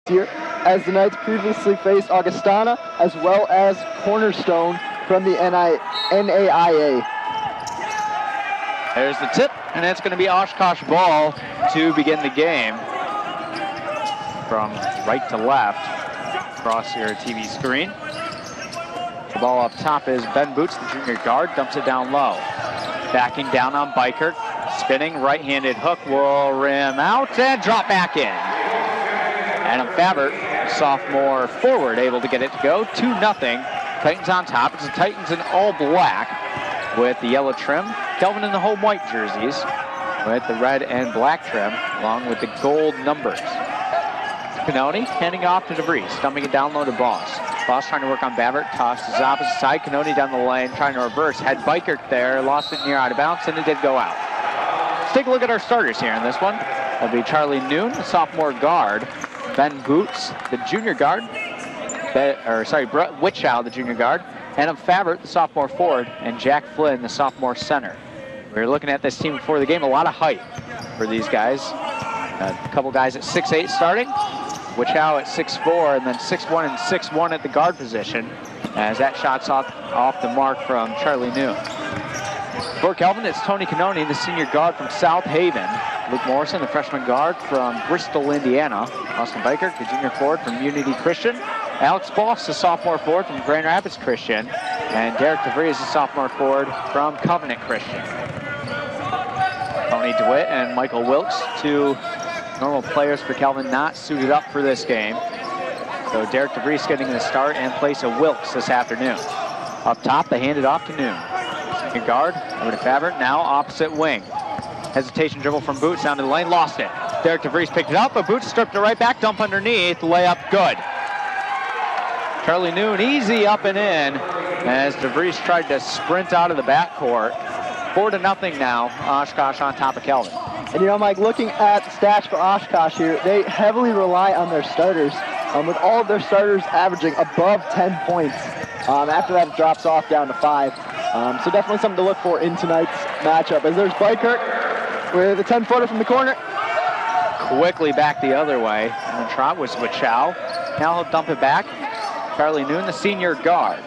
year, as the Knights previously faced Augustana as well as Cornerstone from the NAIA. There's the tip, and it's going to be Oshkosh ball to begin the game. From right to left, across your TV screen. The ball up top is Ben Boots, the junior guard, dumps it down low. Backing down on Bikert, spinning, right-handed hook will rim out and drop back in. Adam Favert, sophomore forward, able to get it to go. 2-0. Titans on top. It's the Titans in all black with the yellow trim. Kelvin in the home white jerseys with the red and black trim, along with the gold numbers. Canoni handing off to DeVries, dumping it down low to Boss. Boss trying to work on Favert, tossed to his opposite side. Canoni down the lane, trying to reverse. Had Bikert there, lost it near out of bounds, and it did go out. Let's take a look at our starters here in this one. That'll be Charlie Noon, the sophomore guard. Ben Boots, the junior guard. Brett Witchow, the junior guard. Adam Favert, the sophomore forward. And Jack Flynn, the sophomore center. We were looking at this team before the game. A lot of height for these guys. A couple guys at 6'8" starting. Witchow at 6'4", and then 6'1" and 6'1" at the guard position, as that shot's off the mark from Charlie Noon. For Kelvin, it's Tony Canoni, the senior guard from South Haven. Luke Morrison, the freshman guard from Bristol, Indiana. Austin Bikert, the junior forward from Unity Christian. Alex Boss, the sophomore forward from Grand Rapids Christian. And Derek DeVries, the sophomore forward from Covenant Christian. Tony DeWitt and Michael Wilkes, two normal players for Kelvin, not suited up for this game. So Derek DeVries getting the start in place of Wilkes this afternoon. Up top, they hand it off to Noon. Senior guard, over to Favert, now opposite wing. Hesitation dribble from Boots down to the lane, lost it. Derek DeVries picked it up, but Boots stripped it right back, dump underneath, layup good. Charlie Noon easy up and in as DeVries tried to sprint out of the backcourt. 4-0 now, Oshkosh on top of Kelvin. And Mike, looking at the stats for Oshkosh here, they heavily rely on their starters, with all of their starters averaging above 10 points. After that, it drops off down to 5. So definitely something to look for in tonight's matchup. As there's Bikert with a 10-footer from the corner. Quickly back the other way. And the trot was Witchow. Now he'll dump it back. Charlie Noon, the senior guard.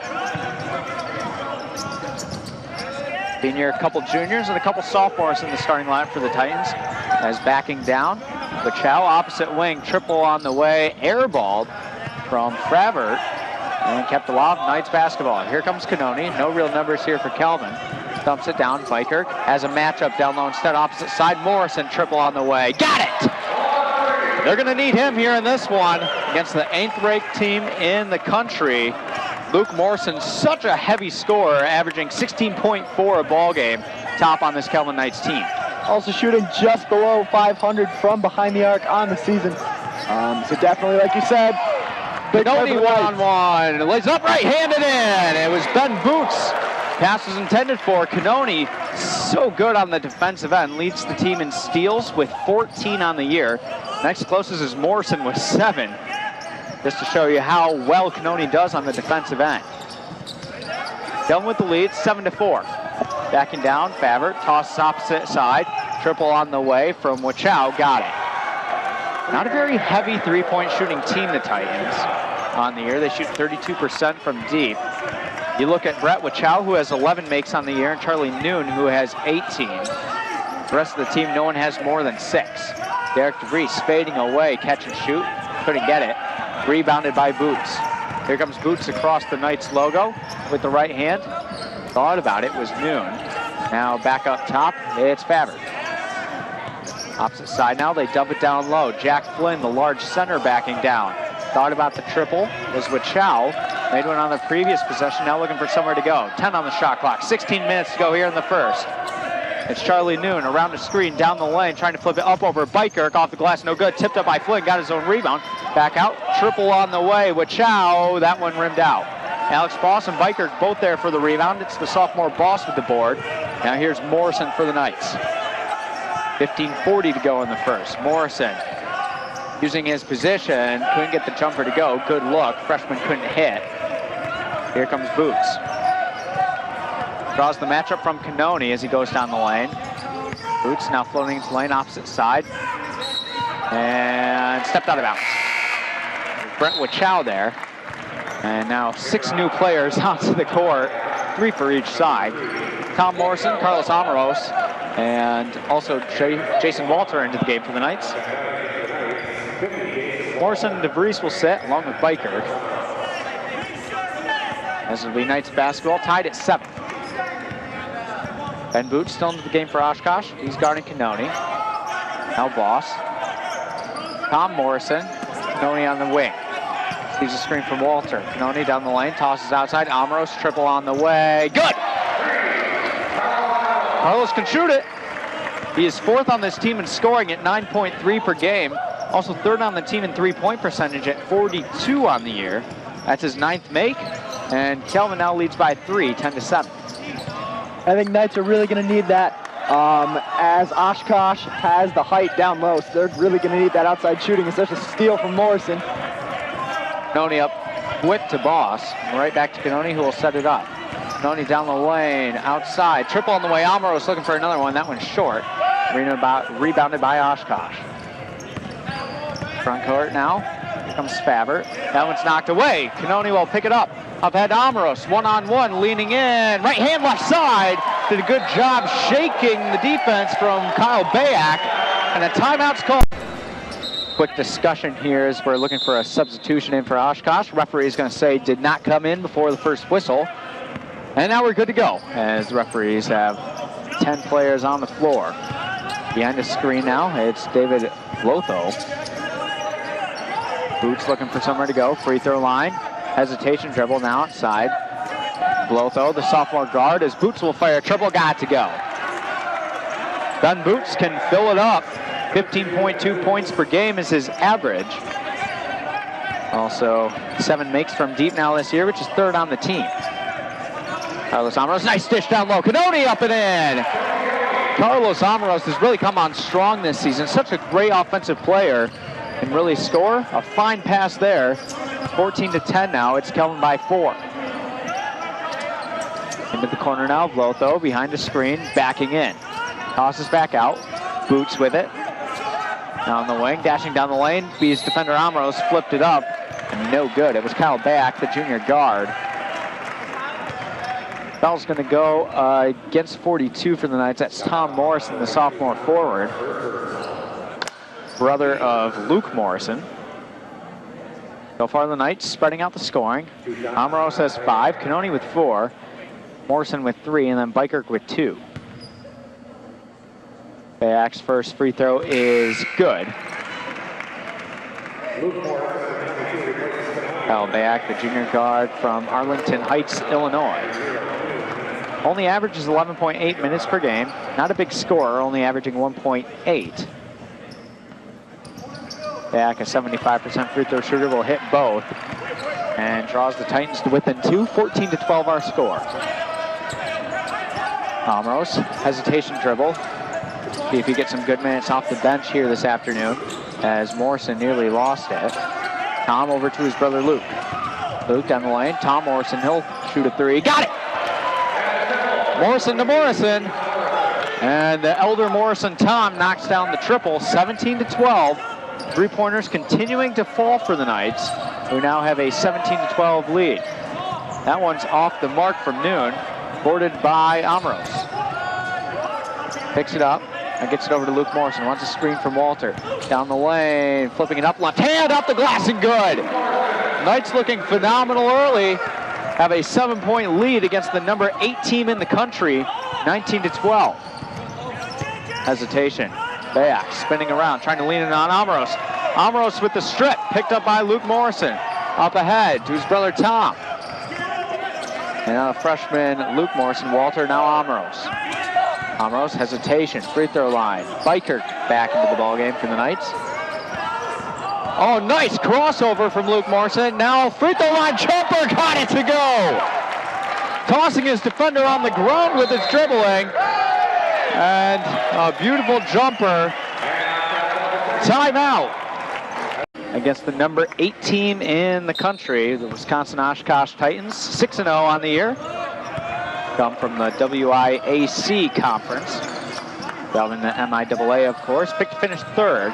Senior, a couple juniors and a couple sophomores in the starting line for the Titans. As backing down, Witchow, opposite wing, triple on the way, airballed from Favert, and kept alive. Knights basketball. Here comes Canoni. No real numbers here for Kelvin. Dumps it down. Bikert has a matchup down low instead. Opposite side, Morrison, triple on the way. Got it! They're going to need him here in this one against the 8th-ranked team in the country. Luke Morrison, such a heavy scorer, averaging 16.4 a ball game, top on this Kelvin Knights team. Also shooting just below 500 from behind the arc on the season. So definitely, like you said, Canoni one-on-one, lays up right-handed in. It was Ben Boots. Pass was intended for Canoni. So good on the defensive end, leads the team in steals with 14 on the year. Next closest is Morrison with 7. Just to show you how well Canoni does on the defensive end. Kelvin with the lead, 7-4. Backing down, Favert, tosses opposite side. Triple on the way from Witchow, got it. Not a very heavy three-point shooting team, the Titans, on the year. They shoot 32% from deep. You look at Brett Witchow, who has 11 makes on the year, and Charlie Noon, who has 18. The rest of the team, no one has more than 6. Derek DeVries fading away, catch and shoot, couldn't get it. Rebounded by Boots. Here comes Boots across the Knights logo with the right hand. Thought about it, was Noon. Now back up top, it's Favert. Opposite side now, they dump it down low. Jack Flynn, the large center, backing down. Thought about the triple, was Witchow. Made one on the previous possession, now looking for somewhere to go. 10 on the shot clock, 16 minutes to go here in the first. It's Charlie Noon around the screen, down the lane, trying to flip it up over Bikert, off the glass, no good. Tipped up by Flynn, got his own rebound. Back out, triple on the way. Witchow, that one rimmed out. Alex Boss and Bikert both there for the rebound. It's the sophomore Boss with the board. Now here's Morrison for the Knights. 15:40 to go in the first. Morrison using his position, couldn't get the jumper to go. Good look, freshman couldn't hit. Here comes Boots. Draws the matchup from Canoni as he goes down the lane. Boots now floating into the lane, opposite side. And stepped out of bounds. 15 Brentwood Chow there. And now 6 new players onto the court, 3 for each side. Tom Morrison, Carlos Amaros, and also Jason Walter into the game for the Knights. Morrison and DeVries will sit along with Biker. This will be Knights basketball tied at 7. Ben Boots still into the game for Oshkosh. He's guarding Canoni. Now Boss. Tom Morrison. Canoni on the wing. Sees a screen from Walter. Canoni down the lane. Tosses outside. Amaros triple on the way. Good! Carlos can shoot it. He is 4th on this team in scoring at 9.3 per game. Also 3rd on the team in three-point percentage at 42 on the year. That's his 9th make. And Kelvin now leads by 3, 10-7. I think Knights are really going to need that as Oshkosh has the height down low, so they're really going to need that outside shooting. It's such a steal from Morrison. Canoni up, whip to Boss. Right back to Canoni, who will set it up. Canoni down the lane, outside. Triple on the way. Amaros looking for another one. That one's short. Rebounded by Oshkosh. Front court now. Here comes Favert. That one's knocked away. Canoni will pick it up. Up ahead to Amaros. One-on-one, leaning in. Right hand, left side. Did a good job shaking the defense from Kyle Bayak. And a timeout's called. Quick discussion here as we're looking for a substitution in for Oshkosh. Referee is going to say did not come in before the first whistle. And now we're good to go as the referees have 10 players on the floor. Behind the screen now, it's David Lotho. Boots looking for somewhere to go. Free throw line. Hesitation dribble now outside. Blotho, the sophomore guard, as Boots will fire a triple, got to go. Ben Boots can fill it up. 15.2 points per game is his average. Also 7 makes from deep now this year, which is 3rd on the team. Carlos Amaros, nice dish down low. Canoni up and in. Carlos Amaros has really come on strong this season. Such a great offensive player. Can really score. A fine pass there. 14-10 now. It's Kelvin by 4. Into the corner now. Blotho behind the screen, backing in. Tosses back out. Boots with it. Down the wing, dashing down the lane. Bees defender Amaros flipped it up. And no good. It was Kyle Back, the junior guard. Foul's going to go against 42 for the Knights. That's Tom Morrison, the sophomore forward. Brother of Luke Morrison. So far the Knights spreading out the scoring. Amaros has 5, Canoni with 4, Morrison with 3, and then Biker with 2. Bayak's first free throw is good. Kyle Bayak, the junior guard from Arlington Heights, Illinois. Only averages 11.8 minutes per game. Not a big scorer, only averaging 1.8. Back, a 75% free throw shooter, will hit both and draws the Titans to within 2, 14-12 our score. Amaros, hesitation dribble. See if he gets some good minutes off the bench here this afternoon as Morrison nearly lost it. Tom over to his brother Luke. Luke down the lane. Tom Morrison, he'll shoot a 3. Got it! Morrison to Morrison. And the elder Morrison Tom knocks down the triple, 17-12. 3-pointers continuing to fall for the Knights, who now have a 17-12 lead. That one's off the mark from noon, boarded by Amaros. Picks it up and gets it over to Luke Morrison. Wants a screen from Walter. Down the lane, flipping it up, left hand, off the glass and good. Knights looking phenomenal early. Have a 7-point lead against the number 8 team in the country, 19-12. Hesitation. Bayak spinning around, trying to lean in on Amaros. Amaros with the strip, picked up by Luke Morrison. Up ahead to his brother Tom. And now the freshman Luke Morrison, Walter, now Amaros. Amaros, hesitation, free throw line. Biker back into the ballgame for the Knights. Oh, nice crossover from Luke Morrison. Now free throw line jumper, got it to go. Tossing his defender on the ground with his dribbling. And a beautiful jumper. Timeout against the number 8 team in the country, the Wisconsin Oshkosh Titans, 6-0 on the year. Come from the WIAC conference. Down in the MIAA, of course. Picked to finish 3rd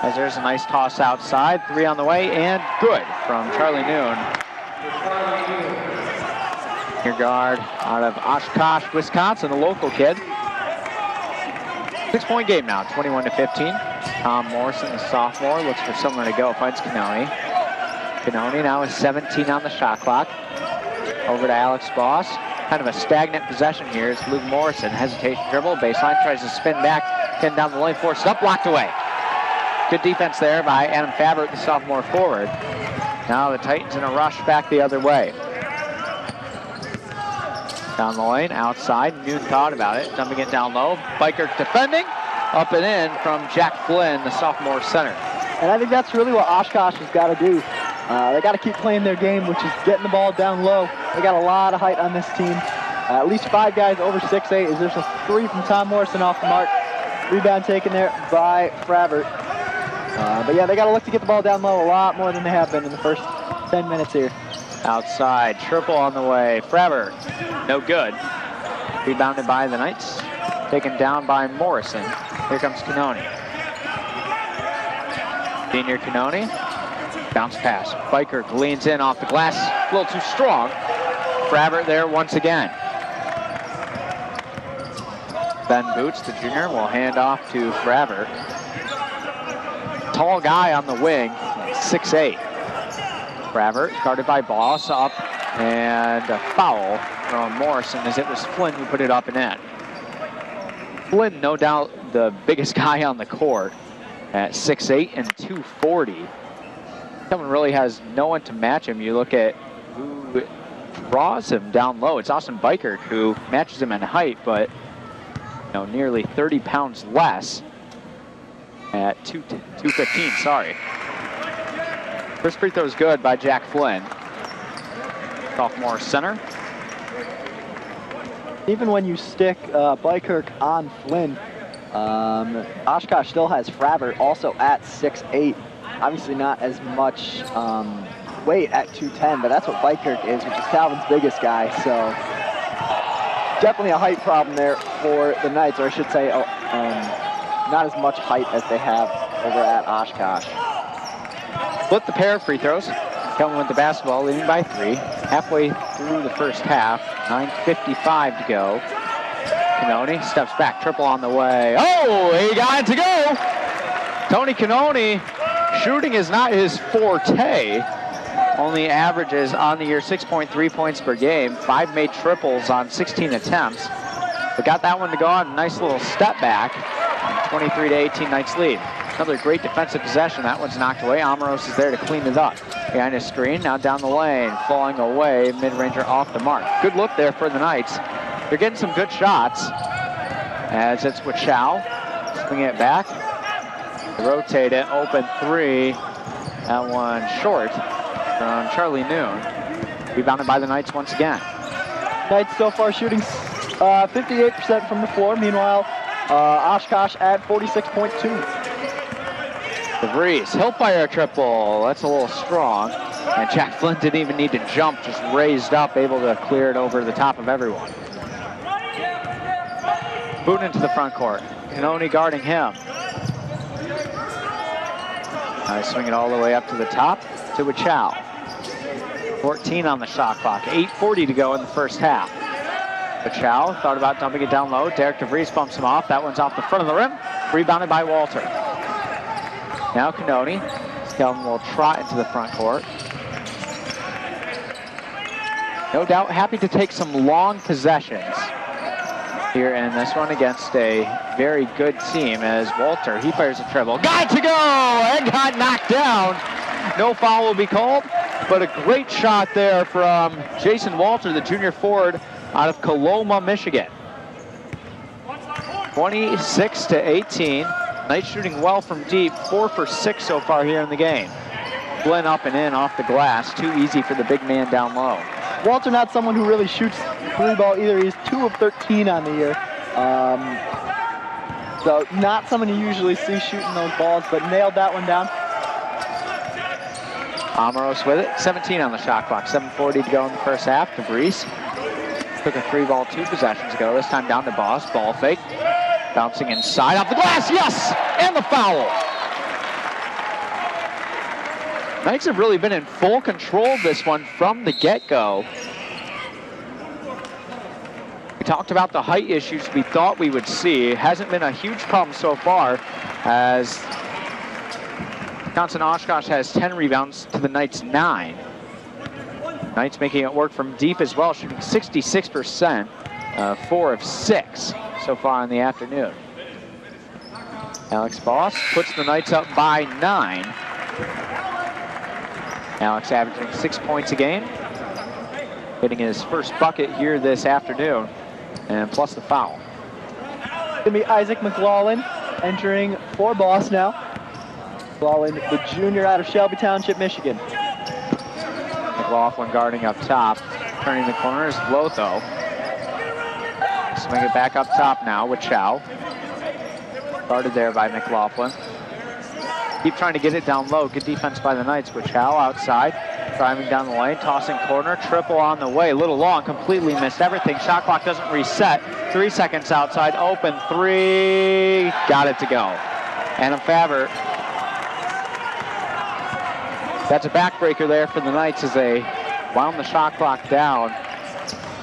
As there's a nice toss outside, 3 on the way, and good from Charlie Noon. Your guard out of Oshkosh, Wisconsin, a local kid. 6-point game now, 21-15. Tom Morrison, the sophomore, looks for somewhere to go, finds Canoni. Canoni now is 17 on the shot clock. Over to Alex Boss. Kind of a stagnant possession here as Luke Morrison, hesitation dribble, baseline, tries to spin back, 10 down the lane, forced up, blocked away. Good defense there by Adam Fabbert, the sophomore forward. Now the Titans in a rush back the other way. Down the lane, outside, Noon thought about it, dumping it down low. Biker defending, up and in from Jack Flynn, the sophomore center. And I think that's really what Oshkosh has got to do. They got to keep playing their game, which is getting the ball down low. They got a lot of height on this team. At least 5 guys over 6'8". Is there's a 3 from Tom Morrison off the mark. Rebound taken there by Fabbert. But yeah, they got to look to get the ball down low a lot more than they have been in the first 10 minutes here. Outside, triple on the way. Fabbert, no good. Rebounded by the Knights. Taken down by Morrison. Here comes Canoni. Senior Canoni. Bounce pass. Biker leans in off the glass. A little too strong. Fabbert there once again. Ben Boots, the junior, will hand off to Fabbert. Tall guy on the wing, 6'8". Fabbert guarded by Boss, up, and a foul from Morrison as it was Flynn who put it up and in. Flynn, no doubt the biggest guy on the court at 6'8" and 240. Someone really has no one to match him. You look at who draws him down low. It's Austin Biker who matches him in height, but nearly 30 pounds less at 215. Sorry. First free throw is good by Jack Flynn. Sophomore center. Even when you stick Bykirk on Flynn, Oshkosh still has Fabbert also at 6'8". Obviously not as much weight at 210, but that's what Bykirk is, which is Calvin's biggest guy. So definitely a height problem there for the Knights, or I should say not as much height as they have over at Oshkosh. Split the pair of free throws. Kelvin with the basketball, leading by 3. Halfway through the first half, 9:55 to go. Canoni steps back, triple on the way. Oh, he got it to go! Tony Canoni, shooting is not his forte. Only averages on the year 6.3 points per game. 5 made triples on 16 attempts. But got that one to go on. Nice little step back. 23-18 Knights lead. Another great defensive possession. That one's knocked away. Amaros is there to clean it up. Behind his screen, now down the lane. Falling away, mid-ranger off the mark. Good look there for the Knights. They're getting some good shots. As it's with Chow. Swinging it back. Rotate it, open 3. That one short from Charlie Noon. Rebounded by the Knights once again. Knights so far shooting 58% from the floor. Meanwhile, Oshkosh at 46.2. DeVries, he'll fire a triple. That's a little strong. And Jack Flynn didn't even need to jump, just raised up, able to clear it over the top of everyone. Booting into the front court. Canoni guarding him. Nice, swing it all the way up to the top to Chow. 14 on the shot clock. 8:40 to go in the first half. Chow thought about dumping it down low. Derek DeVries bumps him off. That one's off the front of the rim. Rebounded by Walter. Now Canoni. Kelvin will trot into the front court. No doubt happy to take some long possessions here in this one against a very good team as Walter, he fires a triple. Got to go! And got knocked down. No foul will be called, but a great shot there from Jason Walter, the junior forward out of Coloma, Michigan. 26-18. Knights shooting well from deep, 4 for 6 so far here in the game. Flynn up and in off the glass, too easy for the big man down low. Walter not someone who really shoots three ball either. He's 2 of 13 on the year. So not someone you usually see shooting those balls, but nailed that one down. Amaros with it, 17 on the shot clock, 7:40 to go in the first half. DeVries took a 3-ball 2 possessions ago, this time down to Boss, ball fake. Bouncing inside off the glass, yes! And the foul. Knights have really been in full control of this one from the get-go. We talked about the height issues we thought we would see. It hasn't been a huge problem so far, as Wisconsin Oshkosh has 10 rebounds to the Knights 9. Knights making it work from deep as well, shooting 66%, 4 of 6 so far in the afternoon. Alex Boss puts the Knights up by 9. Alex averaging 6 points a game, hitting his first bucket here this afternoon, and plus the foul. It's gonna be Isaac McLaughlin entering for Boss now. McLaughlin, the junior out of Shelby Township, Michigan. McLaughlin guarding up top, turning the corners, Lotho. Swing it back up top now with Chow. Guarded there by McLaughlin. Keep trying to get it down low. Good defense by the Knights with Chow outside. Driving down the lane, tossing corner, triple on the way. A little long, completely missed everything. Shot clock doesn't reset. 3 seconds outside, open three. Got it to go. Adam Faber. That's a backbreaker there for the Knights as they wound the shot clock down.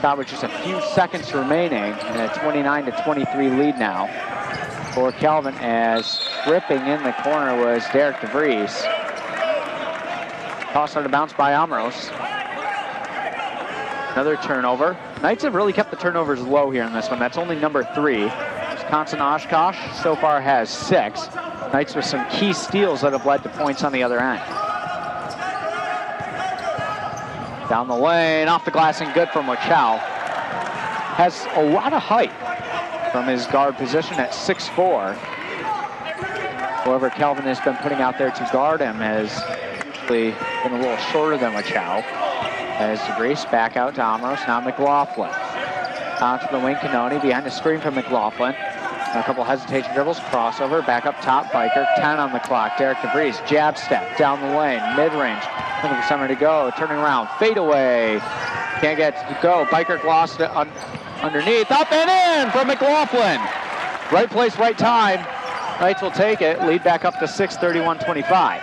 Got with just a few seconds remaining, and a 29-23 lead now for Calvin, as ripping in the corner was Derek DeVries. Toss out of bounds by Amros. Another turnover. Knights have really kept the turnovers low here in this one. That's only number 3. Wisconsin Oshkosh so far has 6. Knights with some key steals that have led to points on the other end. Down the lane, off the glass and good from Wachow. Has a lot of height from his guard position at 6'4". However, Calvin has been putting out there to guard him has usually been a little shorter than Wachow. As DeVries back out to Amros, now McLaughlin. Onto the wing, Canoni behind the screen from McLaughlin. A couple hesitation dribbles, crossover, back up top, Biker, 10 on the clock. Derek DeVries, jab step, down the lane, mid-range, looking for somewhere to go, turning around, fade away. Can't get to go, Biker lost it underneath, up and in from McLaughlin. Right place, right time. Knights will take it, lead back up to 6, 31-25.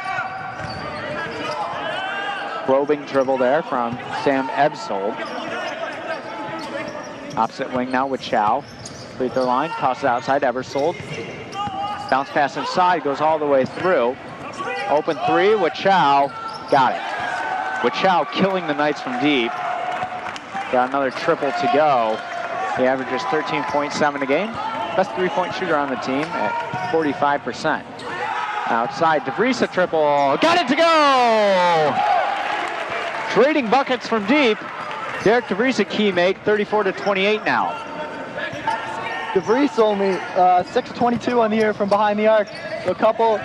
Probing dribble there from Sam Ebsold. Opposite wing now with Chow. Free throw line, tosses outside, Eversold. Bounce pass inside, goes all the way through. Open three with Chow, got it. With Chow killing the Knights from deep. Got another triple to go. He averages 13.7 a game. Best three-point shooter on the team at 45%. Outside, DeVries a triple, got it to go! Trading buckets from deep. Derek DeVries a key make, 34-28 now. DeVries only 6-22 on the year from behind the arc. So a couple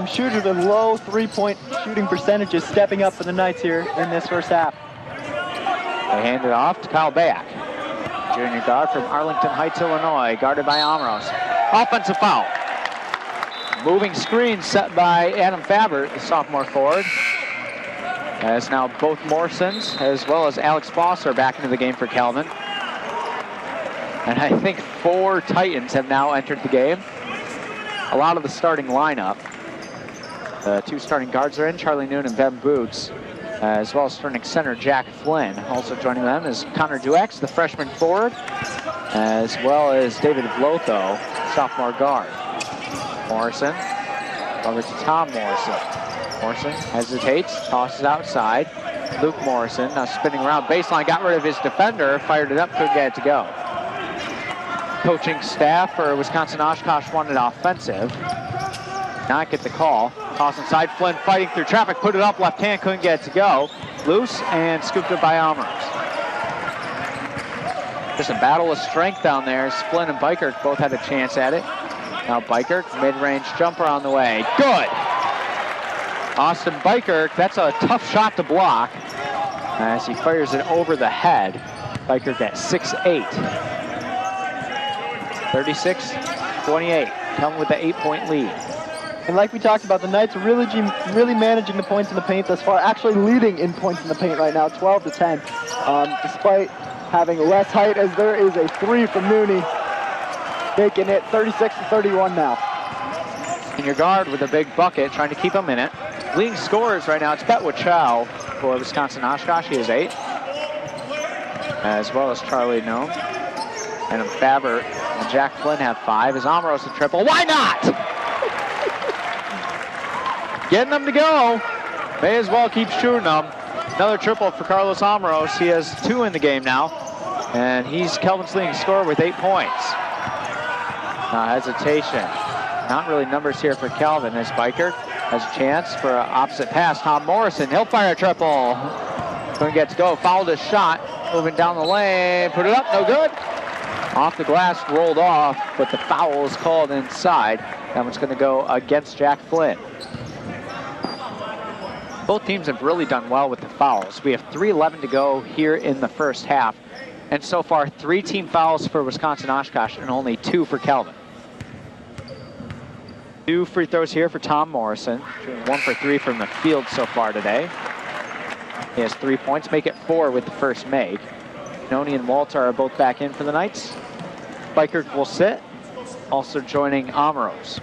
shooters with low three-point shooting percentages stepping up for the Knights here in this first half. They hand it off to Kyle Back. Junior guard from Arlington Heights, Illinois, guarded by Amros. Offensive foul. Moving screen set by Adam Faber, the sophomore forward. As now both Morrisons as well as Alex Foss are back into the game for Calvin. And I think 4 Titans have now entered the game. A lot of the starting lineup. The 2 starting guards are in, Charlie Noon and Ben Boots, as well as starting center Jack Flynn. Also joining them is Connor Duex, the freshman forward, as well as David Vlotho, sophomore guard. Morrison, over to Tom Morrison. Morrison hesitates, tosses outside. Luke Morrison now spinning around baseline, got rid of his defender, fired it up, couldn't get it to go. Coaching staff for Wisconsin Oshkosh wanted offensive. Not get the call. Toss inside, Flynn fighting through traffic, put it up left hand, couldn't get it to go. Loose and scooped up by Amros. Just a battle of strength down there. Flynn and Bikert both had a chance at it. Now Bikert, mid-range jumper on the way. Good! Austin Bikert, that's a tough shot to block as he fires it over the head. Bikert at 6'8". 36-28, coming with the 8-point lead. And like we talked about, the Knights are really managing the points in the paint thus far, actually leading in points in the paint right now, 12-10, despite having less height, as there is a 3 from Mooney, making it 36-31 now. And your guard with a big bucket, trying to keep him in it. Leading scorers right now, it's Betwood Chow for Wisconsin Oshkosh. He has 8. As well as Charlie Nome. And Faber and Jack Flynn have 5. Is Amros a triple? Why not? Getting them to go. May as well keep shooting them. Another triple for Carlos Amros. He has 2 in the game now. And he's Kelvin's leading scorer with 8 points. Hesitation. Not really numbers here for Kelvin as Biker has a chance for an opposite pass. Tom Morrison, he'll fire a triple. Going to get to go, fouled his shot. Moving down the lane, put it up, no good. Off the glass, rolled off, but the foul is called inside. That one's going to go against Jack Flynn. Both teams have really done well with the fouls. We have 3:11 to go here in the first half. And so far, 3 team fouls for Wisconsin Oshkosh and only 2 for Kelvin. 2 free throws here for Tom Morrison. 1 for 3 from the field so far today. He has 3 points, make it 4 with the first make. Noni and Walter are both back in for the Knights. Biker will sit, also joining Amros.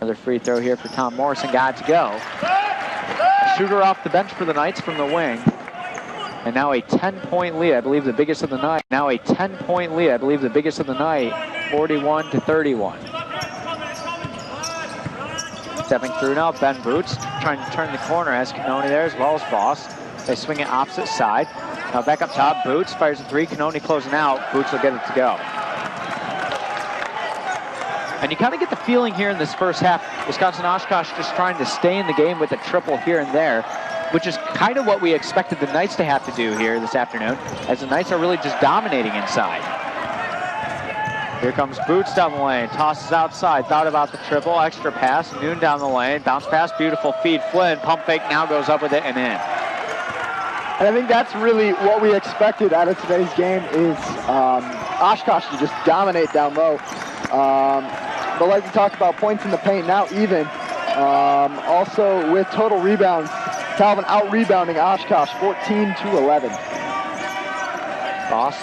Another free throw here for Tom Morrison, got to go. A shooter off the bench for the Knights from the wing. And now a 10-point lead, I believe the biggest of the night. 41-31. Stepping through now, Ben Boots trying to turn the corner as Canoni there as well as Voss. They swing it opposite side. Now back up top, Boots fires a 3, Canoni closing out. Boots will get it to go. And you kind of get the feeling here in this first half, Wisconsin Oshkosh just trying to stay in the game with a triple here and there, which is kind of what we expected the Knights to have to do here this afternoon, as the Knights are really just dominating inside. Here comes Boots down the lane, tosses outside, thought about the triple, extra pass, Noon down the lane, bounce pass, beautiful feed, Flynn, pump fake, now goes up with it and in. And I think that's really what we expected out of today's game is Oshkosh to just dominate down low. But like we talked about, points in the paint now even. Also with total rebounds, Calvin out-rebounding Oshkosh 14-11. Boss,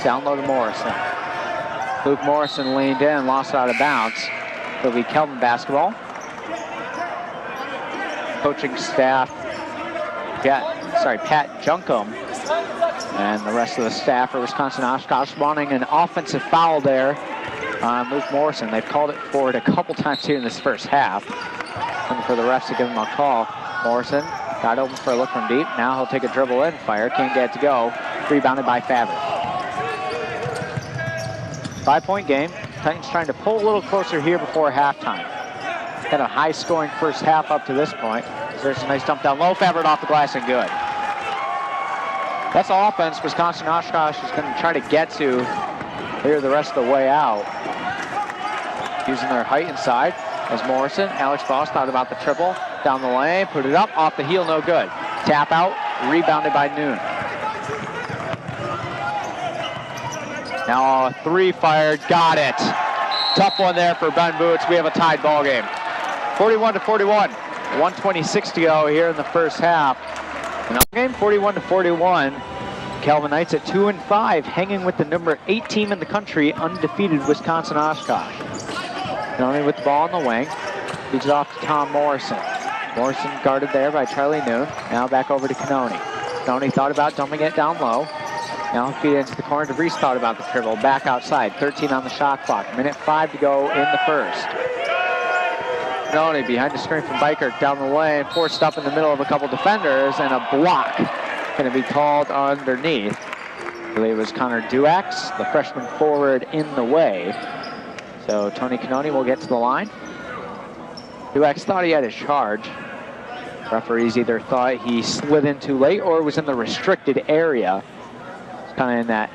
down low to Morrison. Luke Morrison leaned in, lost it out of bounds. It'll be Kelvin basketball. Coaching staff, Pat Junkum and the rest of the staff for Wisconsin Oshkosh wanting an offensive foul there on Luke Morrison. They've called it for it a couple times here in this first half. Looking for the refs to give him a call. Morrison got open for a look from deep. Now he'll take a dribble in, fire, can't get it to go. Rebounded by Faber. 5-point game. Titans trying to pull a little closer here before halftime. Had a high-scoring first half up to this point. There's a nice dump down low, Faber off the glass and good. That's offense Wisconsin Oshkosh is going to try to get to here the rest of the way out. Using their height inside as Morrison. Alex Voss thought about the triple. Down the lane, put it up, off the heel, no good. Tap out, rebounded by Noon. Now a 3 fired, got it. Tough one there for Ben Boots. We have a tied ball game. 41-41, 1:26 to go here in the first half. Another game, 41-41. Kelvin Knights at 2-5, hanging with the number 8 team in the country, undefeated Wisconsin Oshkosh. Canoni with the ball on the wing, feeds it off to Tom Morrison. Morrison guarded there by Charlie Noon. Now back over to Canoni. Canoni thought about dumping it down low. Now feed it into the corner. DeVries thought about the dribble. Back outside. 13 on the shot clock. 1:05 to go in the first. Canoni behind the screen from Biker down the lane. Forced up in the middle of a couple defenders. And a block going to be called underneath. I believe it was Connor Duax, the freshman forward, in the way. So Tony Canoni will get to the line. Duax thought he had his charge. Referees either thought he slid in too late or was in the restricted area. Kind of in that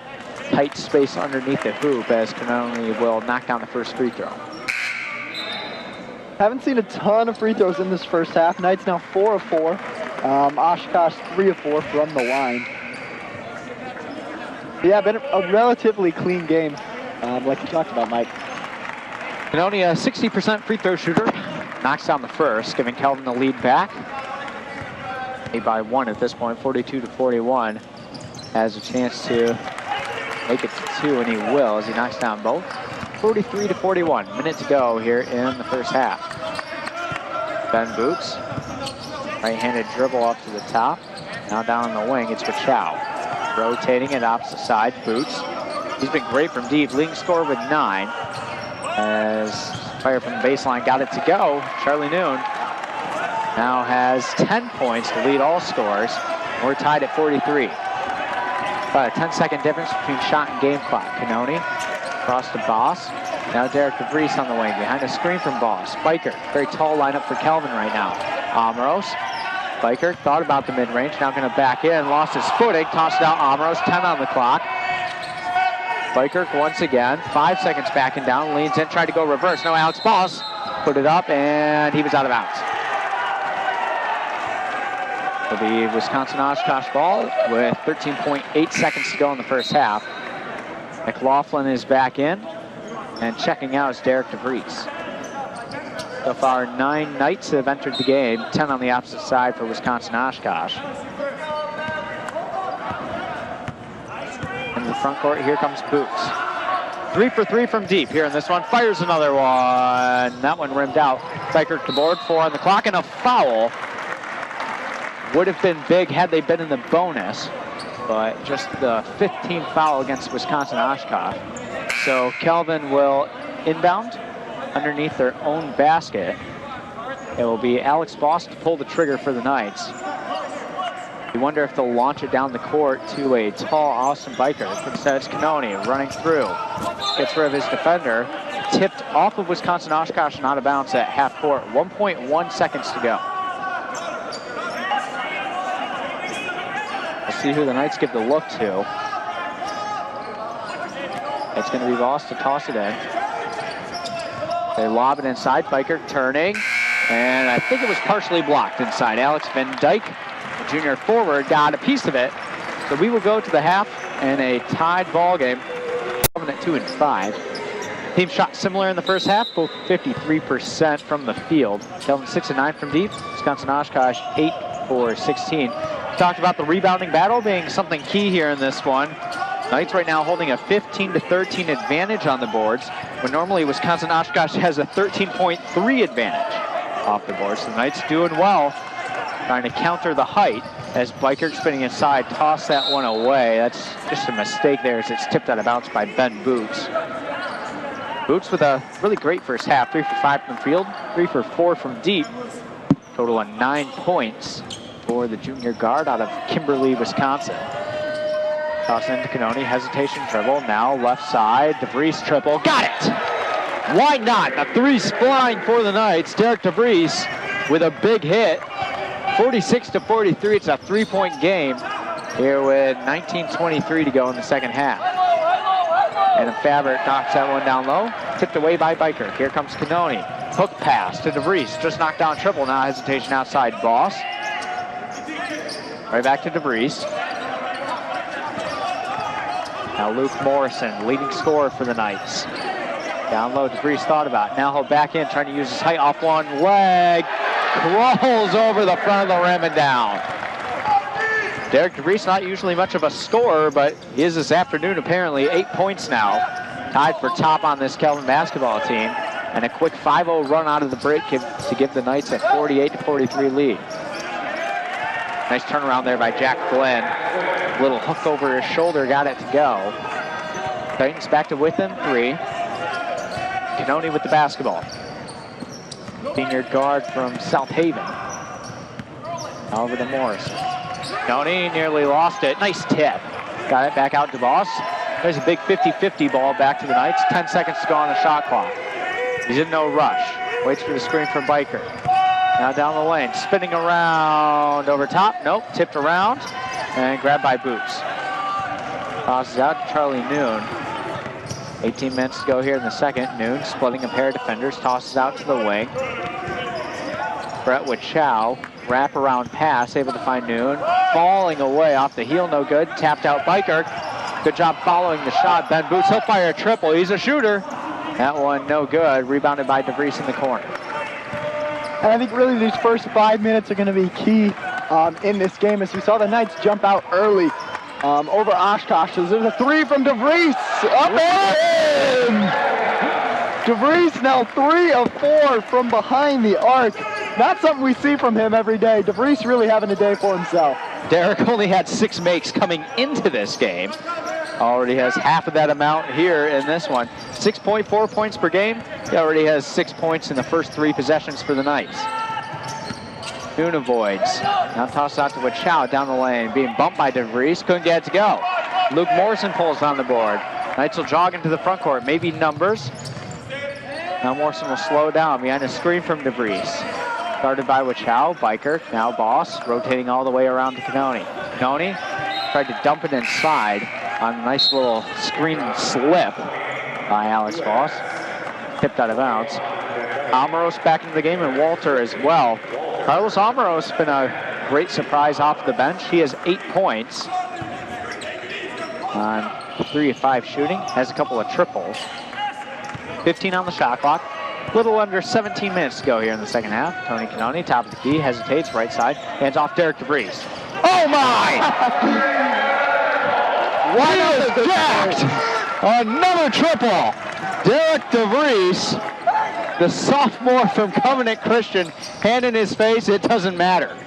tight space underneath the hoop as Canoni will knock down the first free throw. Haven't seen a ton of free throws in this first half. Knights now 4 of 4. Oshkosh 3 of 4 from the line. But yeah, been a relatively clean game, like you talked about, Mike. Canoni, a 60% free throw shooter, knocks down the first, giving Kelvin the lead back. By 1 at this point, 42-41. Has a chance to make it to 2, and he will as he knocks down both. 43-41, minute to go here in the first half. Ben Boots. Right-handed dribble up to the top. Now down on the wing, it's Chow. Rotating it opposite side, Boots. He's been great from deep, leading scorer with 9. As fire from the baseline got it to go. Charlie Noon now has 10 points to lead all scorers. We're tied at 43. About a 10-second difference between shot and game clock. Cannoni across to Boss. Now Derek DeVries on the wing behind a screen from Boss. Biker, very tall lineup for Kelvin right now. Amros. Biker thought about the mid-range, now going to back in, lost his footing, tossed it out Amros, 10 on the clock. Biker once again, 5 seconds backing down, leans in, tried to go reverse. No, Alex Boss put it up, and he was out of bounds. It'll be Wisconsin-Oshkosh ball with 13.8 seconds to go in the first half. McLaughlin is back in, and checking out is Derek DeVries. So far, 9 Knights have entered the game, 10 on the opposite side for Wisconsin-Oshkosh. In the front court, here comes Boots. 3 for 3 from deep here in this one. Fires another one. That one rimmed out. Biker to board, 4 on the clock, and a foul. Would have been big had they been in the bonus, but just the 15th foul against Wisconsin-Oshkosh. So Kelvin will inbound underneath their own basket. It will be Alex Boss to pull the trigger for the Knights. You wonder if they'll launch it down the court to a tall Austin Biker. Instead, it's Cannoni running through. Gets rid of his defender. Tipped off of Wisconsin-Oshkosh and out of bounds at half court. 1.1 seconds to go. We'll see who the Knights give the look to. It's going to be Boss to toss it in. They lob it inside. Biker turning. And I think it was partially blocked inside. Alex Van Dyke, the junior forward, got a piece of it. So we will go to the half in a tied ball game. Coming at 2 and 5. Team shot similar in the first half, both 53% from the field. Kelvin 6 and 9 from deep. Wisconsin-Oshkosh 8 for 16. Talked about the rebounding battle being something key here in this one. Knights right now holding a 15-13 advantage on the boards, when normally Wisconsin-Oshkosh has a 13.3 advantage off the boards. The Knights doing well, trying to counter the height as Biker spinning inside, toss that one away. That's just a mistake there as it's tipped out of bounds by Ben Boots. Boots with a really great first half, 3 for 5 from the field, 3 for 4 from deep. Total of 9 points for the junior guard out of Kimberly, Wisconsin. Toss into Cannoni, hesitation dribble, now left side, DeVries triple, got it! Why not? The 3's flying for the Knights. Derek DeVries with a big hit. 46-43, it's a 3-point game here with 19:23 to go in the second half. And Fabric knocks that one down low, tipped away by Biker. Here comes Cannoni, hook pass to DeVries, just knocked down triple, now hesitation outside Boss. Right back to DeVries. Now Luke Morrison, leading scorer for the Knights. Down low, DeVries thought about it. Now he'll back in, trying to use his height off one leg. Crawls over the front of the rim and down. Derek DeVries not usually much of a scorer, but he is this afternoon apparently. 8 points now. Tied for top on this Kelvin basketball team. And a quick 5-0 run out of the break to give the Knights a 48-43 lead. Nice turnaround there by Jack Glenn. Little hook over his shoulder, got it to go. Titans back to within 3. Cannoni with the basketball. Senior guard from South Haven. Over to Morrison. Cannoni nearly lost it. Nice tip. Got it back out to Boss. There's a big 50-50 ball back to the Knights. 10 seconds to go on the shot clock. He's in no rush. Waits for the screen from Biker. Now down the lane, spinning around over top. Nope, tipped around and grabbed by Boots. Tosses out to Charlie Noon. 18 minutes to go here in the second. Noon splitting a pair of defenders, tosses out to the wing. Brett with Chow, wraparound pass, able to find Noon. Falling away off the heel, no good. Tapped out Biker. Good job following the shot. Ben Boots, he'll fire a triple. He's a shooter. That one no good. Rebounded by DeVries in the corner. And I think really these first 5 minutes are going to be key in this game, as we saw the Knights jump out early over Oshkosh. So there's a 3 from DeVries. Up and in! DeVries now 3 of 4 from behind the arc. Not something we see from him every day. DeVries really having a day for himself. Derek only had 6 makes coming into this game. Already has half of that amount here in this one. 6.4 points per game. He already has 6 points in the first 3 possessions for the Knights. Noon avoids. Now toss out to Wachow down the lane. Being bumped by DeVries. Couldn't get it to go. Luke Morrison pulls on the board. Knights will jog into the front court. Maybe numbers. Now Morrison will slow down behind a screen from DeVries. Started by Wachow. Biker. Now Boss. Rotating all the way around to Canoni. Canoni tried to dump it inside on a nice little screen slip by Alex Boss. Tipped out of bounds. Amoros back into the game, and Walter as well. Carlos Amoros been a great surprise off the bench. He has 8 points on 3 of 5 shooting. Has a couple of triples. 15 on the shot clock. Little under 17 minutes to go here in the second half. Tony Canoni, top of the key, hesitates, right side, hands off Derek DeVries. Oh my! What is jacked? Another triple. Derek DeVries, the sophomore from Covenant Christian, hand in his face, it doesn't matter.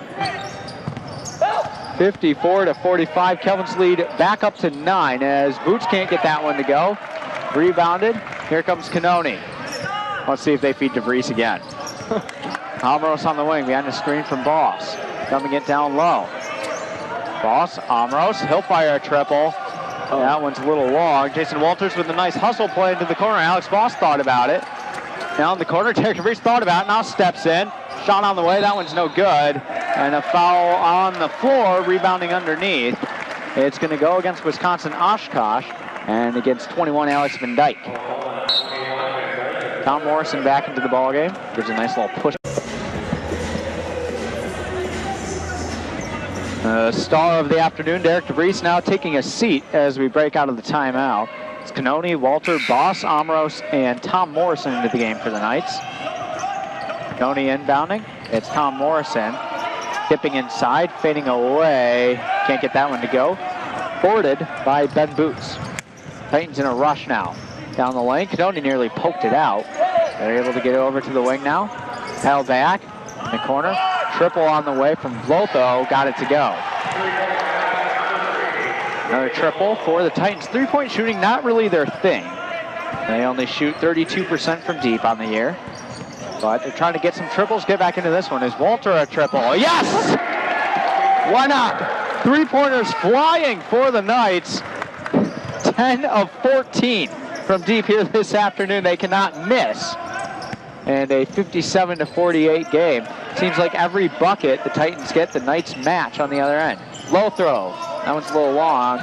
54-45, Kelvin's lead back up to 9 as Boots can't get that one to go. Rebounded, here comes Canoni. Let's see if they feed DeVries again. Amoros on the wing, behind the screen from Boss. Dumping it down low. Boss, Amoros, he'll fire a triple. That one's a little long. Jason Walters with a nice hustle play into the corner. Alex Boss thought about it. Now in the corner, Derek DeVries thought about it, now steps in. Shot on the way, that one's no good. And a foul on the floor, rebounding underneath. It's gonna go against Wisconsin Oshkosh and against 21 Alex Van Dyke. Tom Morrison back into the ballgame. Gives a nice little push. Star of the afternoon, Derek DeVries, now taking a seat as we break out of the timeout. It's Canoni, Walter, Boss, Amoros, and Tom Morrison into the game for the Knights. Canoni inbounding. It's Tom Morrison. Dipping inside, fading away. Can't get that one to go. Boarded by Ben Boots. Titans in a rush now. Down the lane, Canoni nearly poked it out. They're able to get it over to the wing now. Held back in the corner. Triple on the way from Vlotho, got it to go. Another triple for the Titans. 3-point shooting, not really their thing. They only shoot 32% from deep on the year. But they're trying to get some triples, get back into this one. Is Walter a triple? Yes! Why not? 3-pointers flying for the Knights. 10 of 14 from deep here this afternoon. They cannot miss. And a 57-48 game. Seems like every bucket the Titans get, the Knights match on the other end. Low throw. That one's a little long.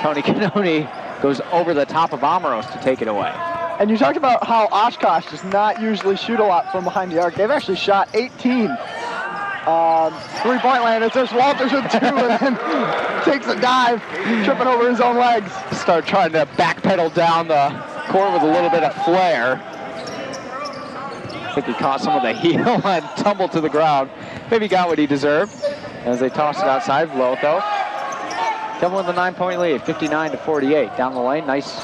Tony Canoni goes over the top of Amoros to take it away. And you talked about how Oshkosh does not usually shoot a lot from behind the arc. They've actually shot 18 3-point land. It's just Walters with 2 and then takes a dive, tripping over his own legs. Start trying to backpedal down the court with a little bit of flair. I think he caught some of the heel and tumbled to the ground. Maybe got what he deserved as they toss it outside. Vlotho coming with a 9-point lead, 59-48. Down the lane, nice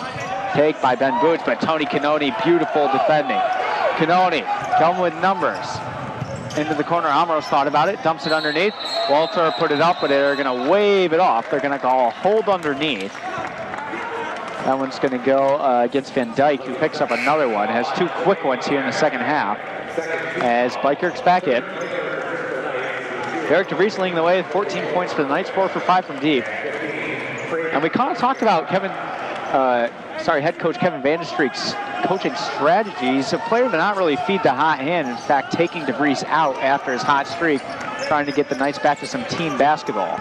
take by Ben Boots, but Tony Canoni, beautiful defending. Canoni coming with numbers. Into the corner, Amoros thought about it, dumps it underneath. Walter put it up, but they're gonna wave it off. They're gonna call a hold underneath. That one's gonna go against Van Dyke, who picks up another one. Has 2 quick ones here in the second half. As Bikirk's back in. Derek DeVries leading the way with 14 points for the Knights, 4 for 5 from deep. And we kind of talked about head coach Kevin Vandestreek's coaching strategies. A player to not really feed the hot hand. In fact, taking DeVries out after his hot streak, trying to get the Knights back to some team basketball.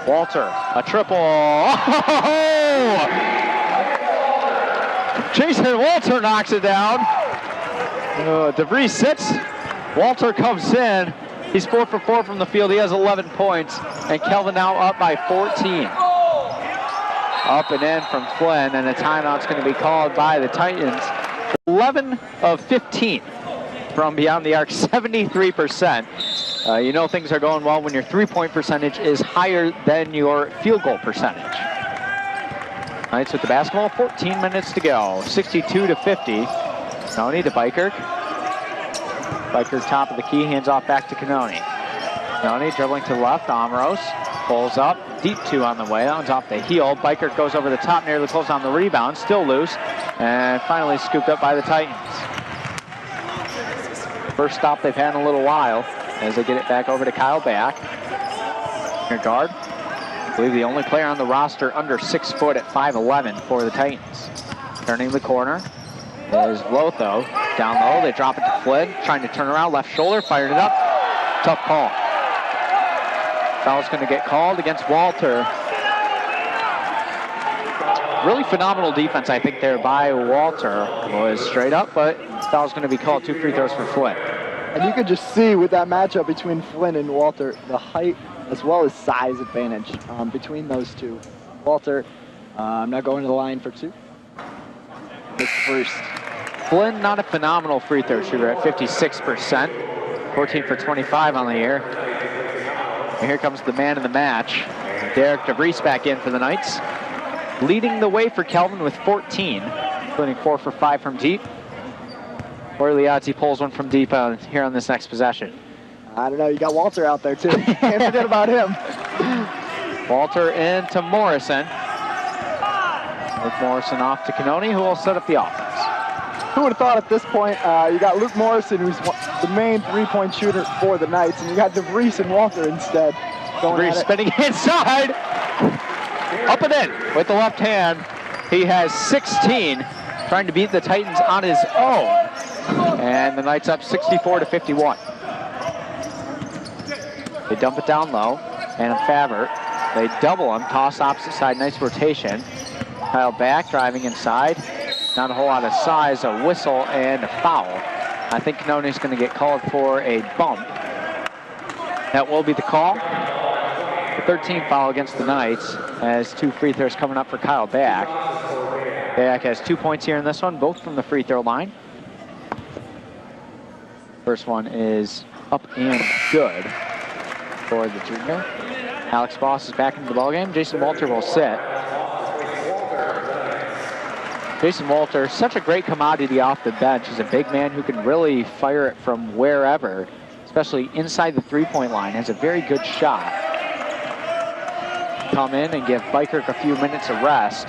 Walter, a triple. Oh! Jason Walter knocks it down. DeVries sits. Walter comes in. He's 4 for 4 from the field. He has 11 points. And Kelvin now up by 14. Up and in from Flynn, and a timeout's going to be called by the Titans. 11 of 15 from beyond the arc, 73%. You know things are going well when your 3-point percentage is higher than your field goal percentage. Knights with the basketball, 14 minutes to go, 62-50. Tony to Bikirk. Biker top of the key, hands off back to Canoni. Canoni dribbling to the left, Amros pulls up, deep 2 on the way. That one's off the heel. Biker goes over the top, nearly pulls on the rebound, still loose, and finally scooped up by the Titans. First stop they've had in a little while as they get it back over to Kyle Back. Junior guard, I believe the only player on the roster under 6 foot at 5'11" for the Titans. Turning the corner is Lotho. Down low, they drop it to Flynn, trying to turn around, left shoulder, fired it up. Tough call. Foul's going to get called against Walter. Really phenomenal defense, I think, there by Walter. Was straight up, but foul's going to be called. 2 free throws for Flynn. And you could just see with that matchup between Flynn and Walter, the height as well as size advantage between those two. Walter, I'm not going to the line for 2. Missed the first. Flynn, not a phenomenal free throw shooter at 56%. 14 for 25 on the year. And here comes the man of the match. Derek DeVries back in for the Knights. Leading the way for Kelvin with 14, including 4 for 5 from deep. What are the odds he pulls one from deep here on this next possession? I don't know. You got Walter out there, too. Can't forget about him. Walter into Morrison. Luke Morrison off to Canoni, who will set up the offense. Who would have thought at this point, you got Luke Morrison, who's the main three-point shooter for the Knights, and you got DeVries and Walter instead. DeVries spinning inside. Up and in with the left hand. He has 16, trying to beat the Titans on his own. And the Knights up 64 to 51. They dump it down low. And Faber, they double him, toss opposite side, nice rotation. Kyle Back driving inside. Not a whole lot of size, a whistle and a foul. I think Canoni's going to get called for a bump. That will be the call. The 13th foul against the Knights, as 2 free throws coming up for Kyle Back. Back has 2 points here in this one, both from the free throw line. First one is up and good for the junior. Alex Boss is back into the ballgame. Jason Walter will sit. Jason Walter, such a great commodity off the bench. He's a big man who can really fire it from wherever, especially inside the three-point line. Has a very good shot. Come in and give Bikert a few minutes of rest,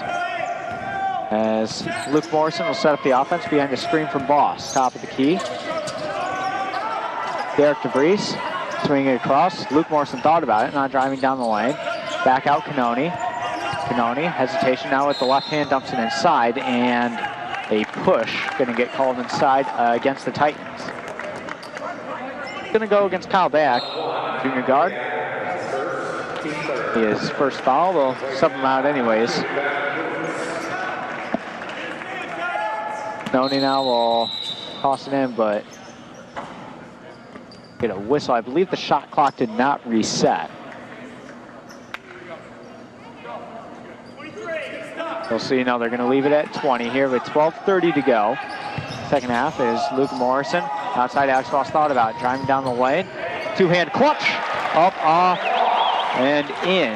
as Luke Morrison will set up the offense behind a screen from Boss. Top of the key. Derek DeVries swinging it across. Luke Morrison thought about it, not driving down the lane. Back out Canoni. Canoni, hesitation now with the left hand, dumps it inside, and a push going to get called inside against the Titans. Going to go against Kyle Back, junior guard. His first foul, will sub him out anyways. Canoni now will toss it in, but get a whistle. I believe the shot clock did not reset. We'll see now. They're going to leave it at 20 here with 12:30 to go. Second half is Luke Morrison. Outside, Alex Boss thought about it, driving down the lane. Two-hand clutch. Up, off, and in.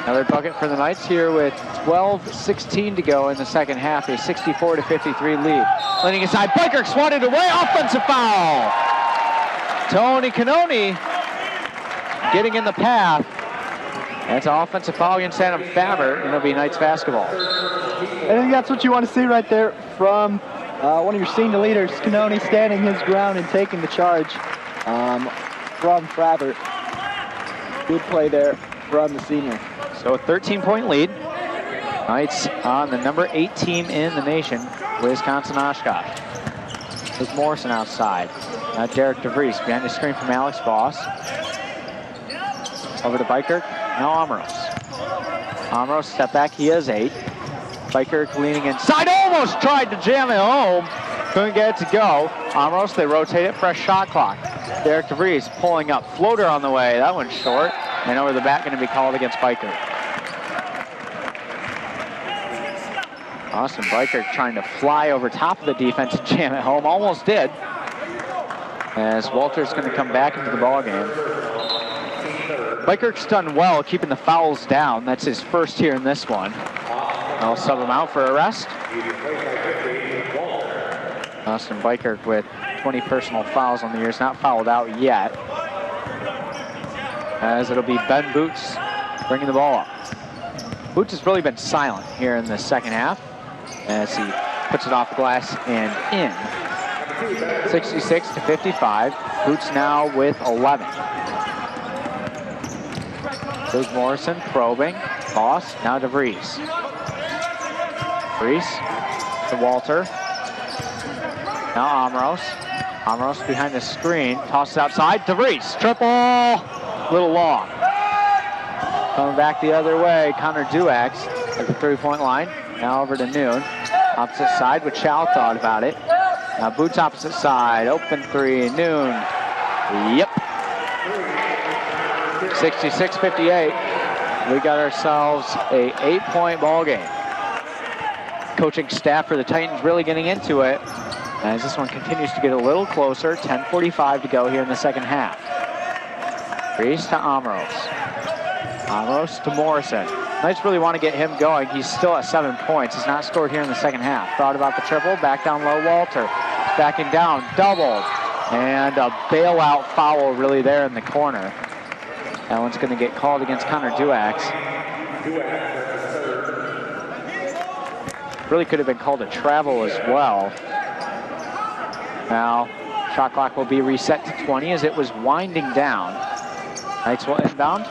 Another bucket for the Knights here with 12:16 to go in the second half. A 64 to 53 lead. Leaning inside, Biker swatted away. Offensive foul. Tony Canoni getting in the path. That's an offensive foul against Adam Faber, and it'll be Knights basketball. I think that's what you want to see right there from one of your senior leaders, Canoni, standing his ground and taking the charge from Faber. Good play there from the senior. So a 13-point lead. Knights on the number 8 team in the nation, Wisconsin Oshkosh. Luke Morrison outside. Now Derek DeVries behind the screen from Alex Boss. Over to Biker. Now Amros. Amros step back. He has 8. Biker leaning inside. Almost tried to jam it home. Couldn't get it to go. Amros, they rotate it. Fresh shot clock. Derek DeVries pulling up. Floater on the way. That one's short. And over the back going to be called against Biker. Austin Biker trying to fly over top of the defense and jam it home. Almost did. As Walter's going to come back into the ballgame. Biker's done well keeping the fouls down. That's his first here in this one. I'll sub him out for a rest. Austin Bikert with 20 personal fouls on the year. Is not fouled out yet. As it'll be Ben Boots bringing the ball up. Boots has really been silent here in the second half as he puts it off the glass and in. 66-55. Boots now with 11. Big Morrison probing. Boss, now DeVries. DeVries to Walter. Now Amros. Amros behind the screen. Tosses outside. DeVries. Triple. Little long. Coming back the other way. Connor Duax at the 3-point line. Now over to Noon. Opposite side with Chow thought about it. Now Boots opposite side. Open three. Noon. Yep. 66-58. We got ourselves a 8-point ball game. Coaching staff for the Titans really getting into it as this one continues to get a little closer. 10:45 to go here in the second half. Reese to Amros. Amros to Morrison. Knights really want to get him going. He's still at 7 points. He's not scored here in the second half. Thought about the triple. Back down low. Walter. Backing down. Doubled. And a bailout foul really there in the corner. That one's going to get called against Connor Duax. Really could have been called a travel as well. Now, shot clock will be reset to 20 as it was winding down. Knights will inbound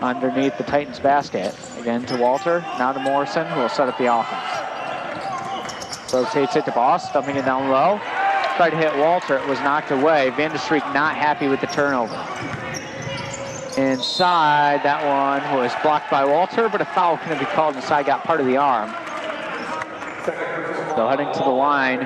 underneath the Titans basket. Again to Walter, now to Morrison, who will set up the offense. Rotates it to Boss, dumping it down low. Tried to hit Walter, it was knocked away. Van der Streek not happy with the turnover. Inside, that one was blocked by Walter, but a foul couldn't be called inside, got part of the arm. So heading to the line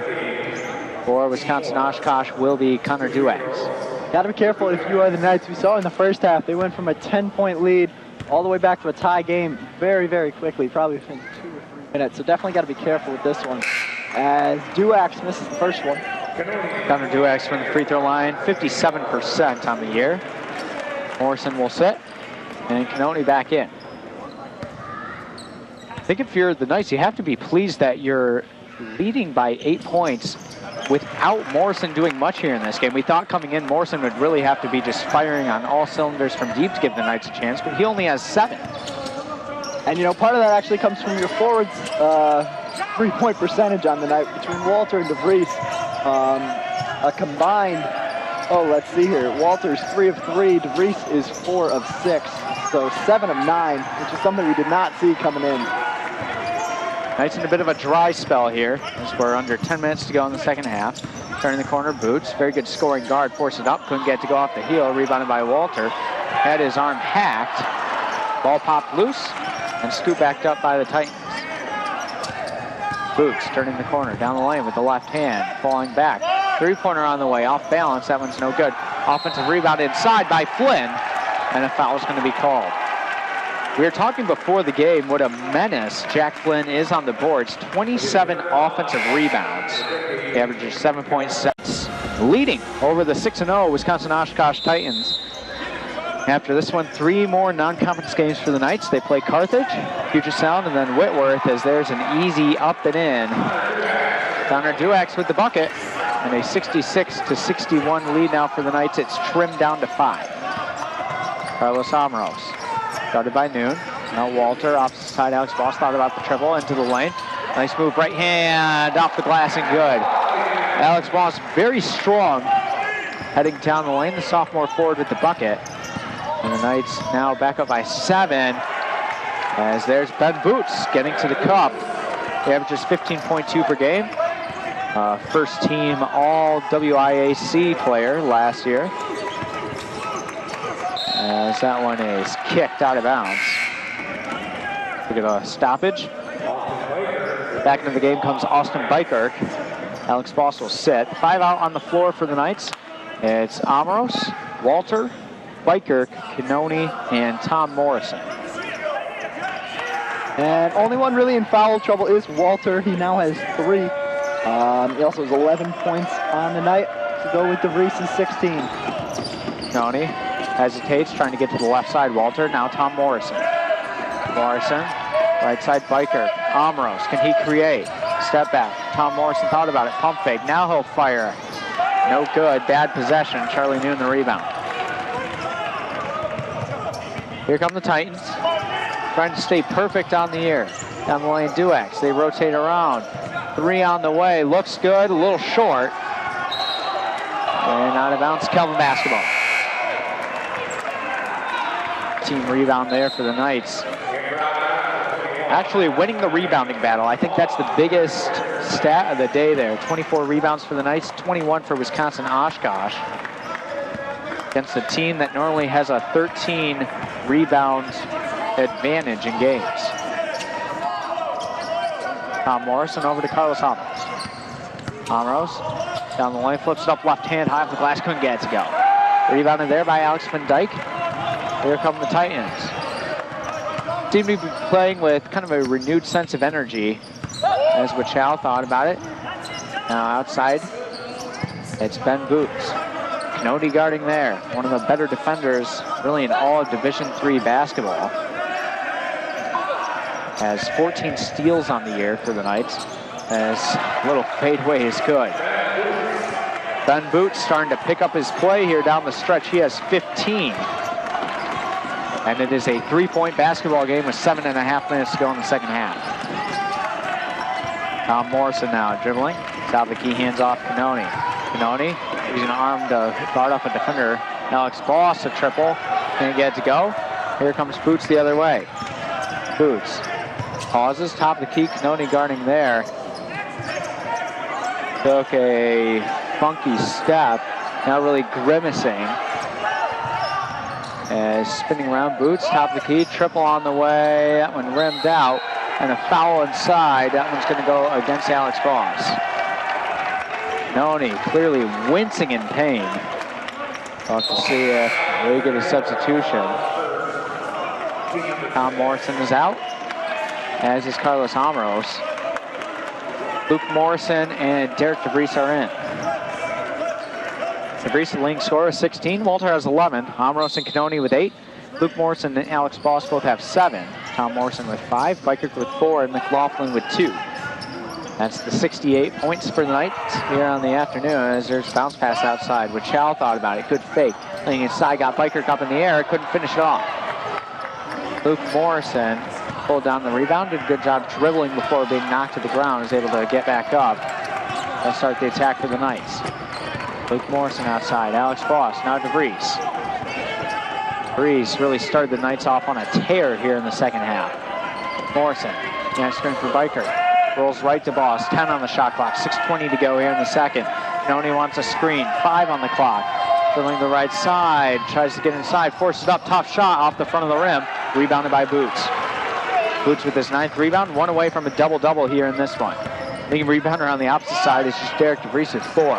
for Wisconsin Oshkosh will be Connor Duax. Got to be careful if you are the Knights. We saw in the first half, they went from a 10-point lead all the way back to a tie game very, very quickly, probably within 2 or 3 minutes. So definitely got to be careful with this one. As Duax misses the first one. Connor Duax from the free throw line, 57% on the year. Morrison will sit, and Canoni back in. I think if you're the Knights, you have to be pleased that you're leading by 8 points without Morrison doing much here in this game. We thought coming in, Morrison would really have to be just firing on all cylinders from deep to give the Knights a chance, but he only has 7. And, you know, part of that actually comes from your forwards' 3-point percentage on the night between Walter and DeVries. A combined, let's see here. Walter's 3 of 3, DeVries is 4 of 6. So 7 of 9, which is something we did not see coming in. Knights in a bit of a dry spell here as we're under 10 minutes to go in the second half. Turning the corner, Boots, very good scoring guard, forced it up, couldn't get to go off the heel, rebounded by Walter. Had his arm hacked, ball popped loose, and scooped backed up by the Titans. Boots turning the corner, down the lane with the left hand, falling back. 3-pointer on the way, off balance, that one's no good. Offensive rebound inside by Flynn, and a foul is going to be called. We were talking before the game what a menace Jack Flynn is on the boards. 27 offensive rebounds. He averages 7.6. Leading over the 6-0 Wisconsin Oshkosh Titans. After this one, 3 more non-conference games for the Knights. They play Carthage, Puget Sound, and then Whitworth as there's an easy up and in. Connor Duax with the bucket, and a 66-61 lead now for the Knights. It's trimmed down to 5. Carlos Amros. Started by Noon. Now Walter, opposite side. Alex Boss thought about the triple into the lane. Nice move, right hand, off the glass and good. Alex Boss very strong heading down the lane. The sophomore forward with the bucket. And the Knights now back up by 7 as there's Ben Boots getting to the cup. He averages 15.2 per game. First team all WIAC player last year. As that one is kicked out of bounds. Look at a stoppage. Back into the game comes Austin Bikert. Alex Boss will sit. 5 out on the floor for the Knights. It's Amros, Walter, Bikert, Canoni, and Tom Morrison. And only one really in foul trouble is Walter. He now has 3. He also has 11 points on the night to go with DeVries' 16. Canoni hesitates, trying to get to the left side. Walter, now Tom Morrison. Morrison, right side Bikert. Amros, can he create? step back. Tom Morrison thought about it. Pump fake. Now he'll fire. No good. Bad possession. Charlie Noon the rebound. Here come the Titans. Trying to stay perfect on the air. Down the lane, Duex. They rotate around. 3 on the way. Looks good. A little short. And out of bounds. Kelvin basketball. Team rebound there for the Knights. Actually winning the rebounding battle. I think that's the biggest stat of the day there. 24 rebounds for the Knights, 21 for Wisconsin Oshkosh. Against a team that normally has a 13 rebound advantage in games. Tom Morrison over to Carlos Amros. Amros down the lane, flips it up left hand, high off the glass, couldn't get it to go. Rebounded there by Alex Van Dyke. Here come the Titans. Seem to be playing with kind of a renewed sense of energy, as Wichow thought about it. Now outside, it's Ben Boots. Canody guarding there. One of the better defenders, really in all of Division III basketball. Has 14 steals on the year for the Knights. As little fadeaway is good. Ben Boots starting to pick up his play here down the stretch. He has 15. And it is a 3-point basketball game with 7.5 minutes to go in the second half. Tom Morrison now dribbling. Top of the key, hands off Canoni. Canoni using an arm to guard off a defender. Alex Boss, a triple. Can't get it to go. Here comes Boots the other way. Boots pauses, top of the key. Canoni guarding there. Took a funky step. Now really grimacing. As spinning around, Boots, top of the key, triple on the way. That one rimmed out, and a foul inside. That one's going to go against Alex Boss. Noni clearly wincing in pain. We'll have to see if we get a substitution. Tom Morrison is out, as is Carlos Amros. Luke Morrison and Derek DeVries are in. DeVries, the leading scorer, 16. Walter has 11. Amros and Canoni with 8. Luke Morrison and Alex Boss both have 7. Tom Morrison with 5. Bikert with 4. And McLaughlin with 2. That's the 68 points for the Knights here on the afternoon as there's a bounce pass outside. Wichow thought about it. Good fake. Laying inside, got Bikert up in the air. Couldn't finish it off. Luke Morrison pulled down the rebound. Did a good job dribbling before being knocked to the ground. Was able to get back up and start the attack for the Knights. Luke Morrison outside. Alex Boss, now DeVries. DeVries really started the Knights off on a tear here in the second half. Morrison, next screen for Bikert. Rolls right to Boss. 10 on the shot clock. 6:20 to go here in the second. Canoni wants a screen. 5 on the clock. Dribbling the right side. Tries to get inside. Forces up. Tough shot off the front of the rim. Rebounded by Boots. Boots with his 9th rebound. 1 away from a double-double here in this one. Leading rebounder on the opposite side is just Derek DeVries with 4.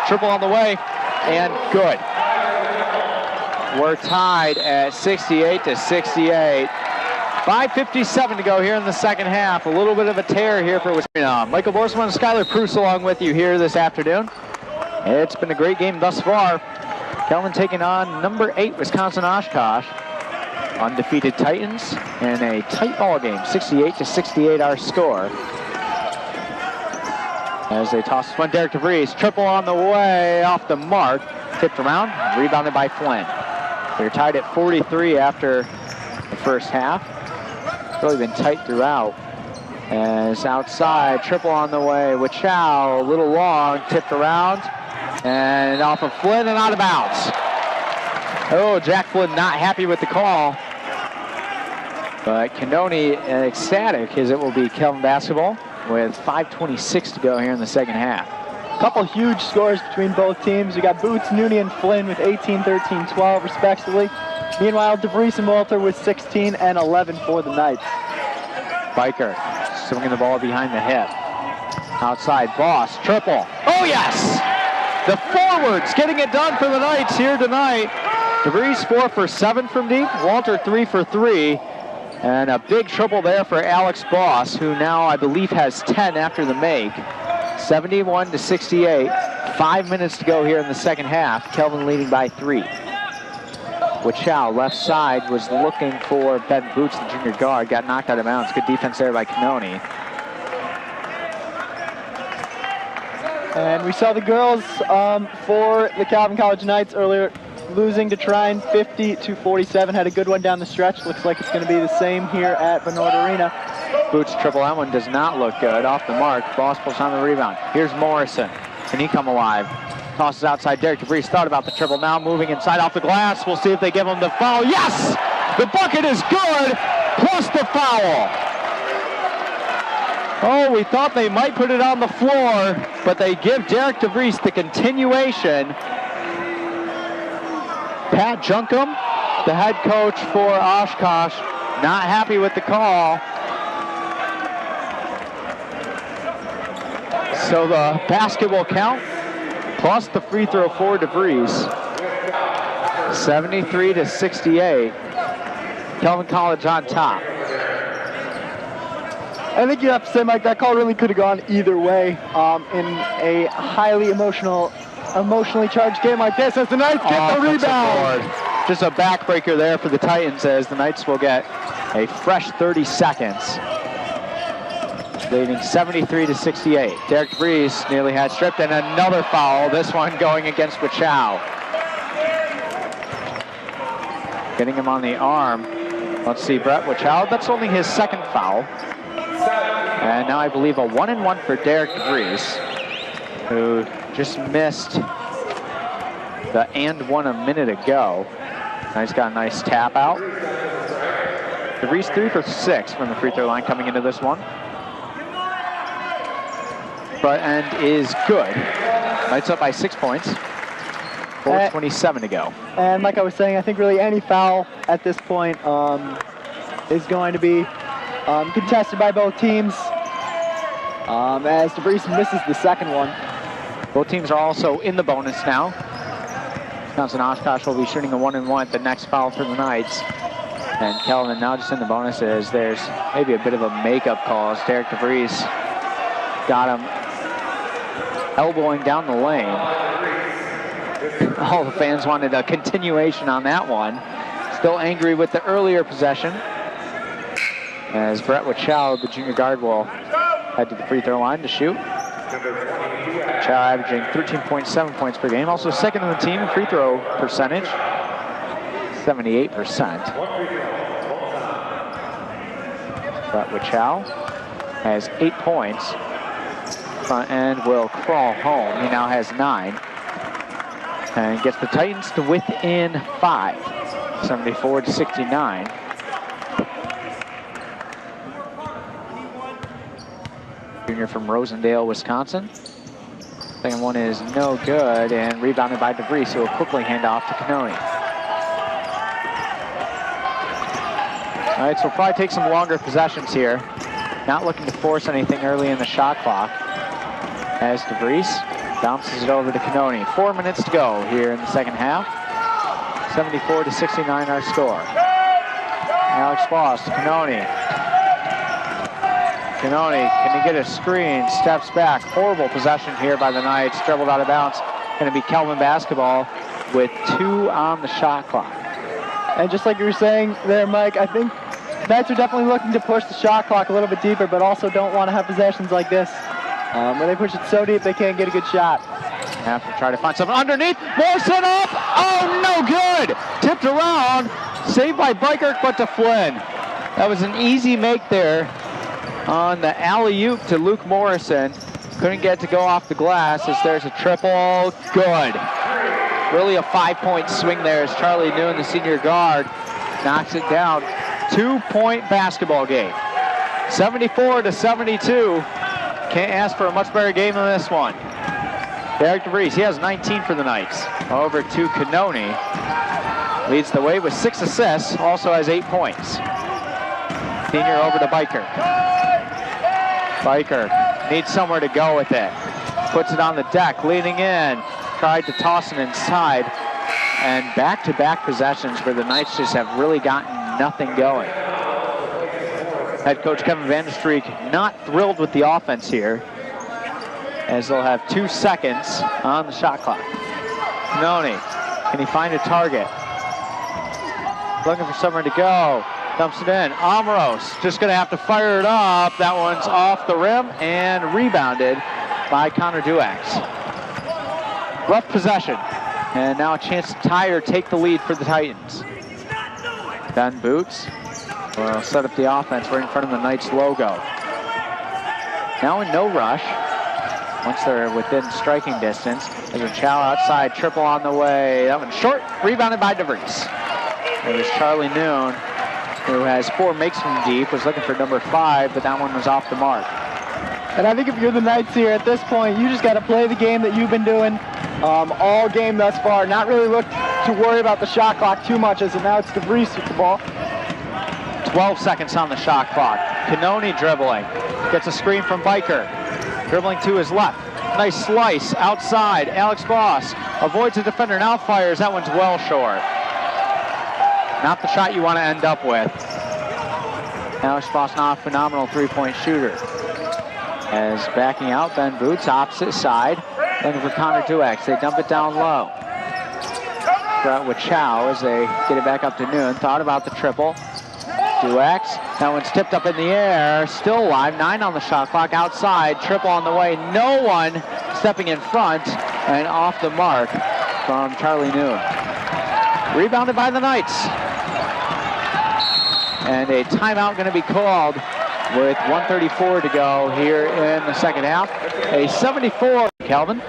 Triple on the way, and good. We're tied at 68-68. 5:57 to go here in the second half. A little bit of a tear here for Wisconsin. Michael Borsman and Skylar Pruse along with you here this afternoon. It's been a great game thus far. Kelvin taking on number 8 Wisconsin Oshkosh. Undefeated Titans in a tight ball game. 68-68 our score. As they toss this one, Derek DeVries, triple on the way, off the mark, tipped around, rebounded by Flynn. They're tied at 43 after the first half. Really been tight throughout. As outside, triple on the way, Wichow, a little long, tipped around, and off of Flynn and out of bounds. Oh, Jack Flynn not happy with the call. But Canoni ecstatic as it will be Kelvin basketball with 5:26 to go here in the second half. Couple huge scores between both teams. We got Boots, Nooney, and Flynn with 18, 13, 12 respectively. Meanwhile, DeVries and Walter with 16 and 11 for the Knights. Biker swinging the ball behind the hip. Outside, Boss, triple. Oh yes! The forwards getting it done for the Knights here tonight. DeVries 4 for 7 from deep. Walter 3 for 3. And a big triple there for Alex Boss, who now I believe has 10 after the make. 71-68. 5 minutes to go here in the second half. Kelvin leading by 3. Wichow, left side, was looking for Ben Boots, the junior guard. Got knocked out of bounds. Good defense there by Canoni. And we saw the girls for the Calvin College Knights earlier losing to Trine 50-47. Had a good one down the stretch. Looks like it's going to be the same here at Bernard Arena. Boots triple. That one does not look good. Off the mark. Bospel's on the rebound. Here's Morrison. Can he come alive? Tosses outside. Derek DeVries thought about the triple. Now moving inside off the glass. We'll see if they give him the foul. Yes! The bucket is good, plus the foul. Oh, we thought they might put it on the floor, but they give Derek DeVries the continuation. Pat Junkum, the head coach for Oshkosh, not happy with the call. So the basket will count, plus the free throw for DeVries. 73-68. Calvin College on top. I think you have to say, Mike, that call really could have gone either way in a highly emotionally charged game like this as the Knights get the rebound. Just a backbreaker there for the Titans as the Knights will get a fresh 30 seconds. Leading 73-68. Derek DeVries nearly had stripped, and another foul, this one going against Wachow. Getting him on the arm. Let's see, Brett Wachow, that's only his second foul. And now I believe a 1-and-1 for Derek DeVries, who just missed the and one a minute ago. He's got a nice tap out. DeVries 3 for 6 from the free throw line coming into this one. Front end is good. Knights up by 6 points. 4:27 to go. And like I was saying, I think really any foul at this point is going to be contested by both teams as DeVries misses the second one. Both teams are also in the bonus now. Wisconsin Oshkosh will be shooting a 1-and-1 at the next foul for the Knights. And Kelvin now just in the bonus as there's maybe a bit of a makeup call as Derek DeVries got him elbowing down the lane. All the fans wanted a continuation on that one. Still angry with the earlier possession. As Brett Wachow, the junior guard, will head to the free throw line to shoot. Wachow averaging 13.7 points per game. Also second on the team in free throw percentage, 78%. Brett Wachow has 8 points. Front end will crawl home. He now has 9. And gets the Titans to within 5, 74-69. Junior from Rosendale, Wisconsin. Second one is no good and rebounded by DeVries, so will quickly hand off to Canoni. All right, so we'll probably take some longer possessions here. Not looking to force anything early in the shot clock. As DeVries bounces it over to Canoni. 4 minutes to go here in the second half. 74-69 our score. Alex Voss to Canoni. Canoni, can he get a screen? Steps back. Horrible possession here by the Knights. Dribbled out of bounds. Going to be Kelvin basketball with 2 on the shot clock. And just like you were saying there, Mike, I think Knights are definitely looking to push the shot clock a little bit deeper, but also don't want to have possessions like this. When they push it so deep, they can't get a good shot. Have to try to find something underneath. Morrison up. Oh, no good. Tipped around. Saved by Bikert, but to Flynn. That was an easy make there on the alley-oop to Luke Morrison. Couldn't get to go off the glass as there's a triple. Good. Really a 5-point swing there as Charlie Noon, the senior guard, knocks it down. 2-point basketball game. 74-72. Can't ask for a much better game than this one. Derek DeVries, he has 19 for the Knights. Over to Canoni. Leads the way with 6 assists, also has 8 points. Senior over to Biker. Biker needs somewhere to go with it. Puts it on the deck, leaning in. Tried to toss it inside. And back-to-back possessions where the Knights just have really gotten nothing going. Head coach Kevin Vanderstreek not thrilled with the offense here, as they'll have 2 seconds on the shot clock. Canoni, can he find a target? Looking for somewhere to go. Dumps it in. Amoros just going to have to fire it up. That one's off the rim and rebounded by Connor Duax. rough possession. And now a chance to tie or take the lead for the Titans. Ben Boots will set up the offense right in front of the Knights logo. Now in no rush. Once they're within striking distance, there's a Chow outside, triple on the way. That one's short, rebounded by DeVries. It was Charlie Noon, who has 4 makes from deep, was looking for number 5, but that one was off the mark. And I think if you're the Knights here at this point, you just got to play the game that you've been doing all game thus far. Not really look to worry about the shot clock too much, as now it's DeVries with the ball. 12 seconds on the shot clock. Cannoni dribbling, gets a screen from Biker. Dribbling to his left. Nice slice outside. Alex Boss avoids the defender, now fires. That one's well short. Not the shot you want to end up with. Alex Boss, not a phenomenal three-point shooter. As backing out, Ben Boots, opposite side. Looking for Connor Duex. They dump it down low. Out with Chow as they get it back up to Noon. Thought about the triple. Duex, that one's tipped up in the air, still alive, 9 on the shot clock, outside, triple on the way, no one stepping in front, and off the mark from Charlie Noon. Rebounded by the Knights. And a timeout going to be called with 1:34 to go here in the second half. A 74, Kelvin.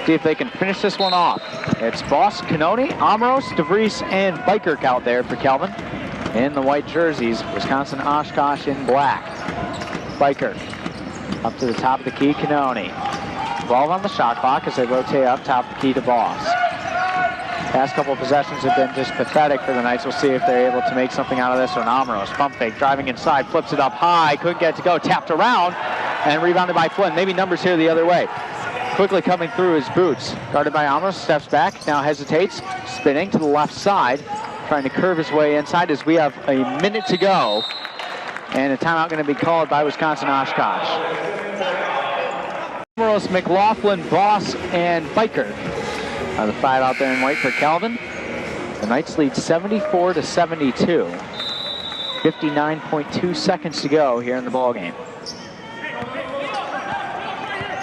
See if they can finish this one off. It's Boss, Cannoni, Amros, DeVries, and Biker out there for Kelvin. In the white jerseys, Wisconsin Oshkosh in black. Biker up to the top of the key, Cannoni. 12 on the shot clock as they rotate up top of the key to Boss. Past couple of possessions have been just pathetic for the Knights. We'll see if they're able to make something out of this one. Amros, pump fake, driving inside, flips it up high, couldn't get it to go, tapped around, and rebounded by Flynn. Maybe numbers here the other way. Quickly coming through his Boots. Guarded by Amros, steps back, now hesitates, spinning to the left side. Trying to curve his way inside as we have a minute to go. And a timeout going to be called by Wisconsin Oshkosh. Amros, McLaughlin, Boss, and Biker are the 5 out there in white for Calvin. The Knights lead 74-72. 59.2 seconds to go here in the ballgame.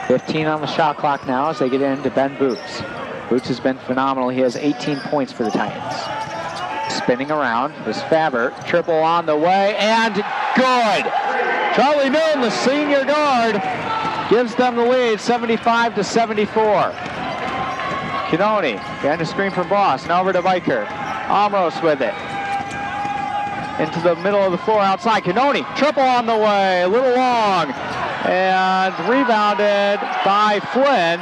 15 on the shot clock now as they get into Ben Boots. Boots has been phenomenal. He has 18 points for the Titans. Spinning around is Faber, triple on the way, and good! Charlie Noon, the senior guard, gives them the lead, 75-74. Cannoni, behind the screen from Boss, now over to Biker. Amros with it. Into the middle of the floor outside, Cannoni, triple on the way, a little long, and rebounded by Flynn.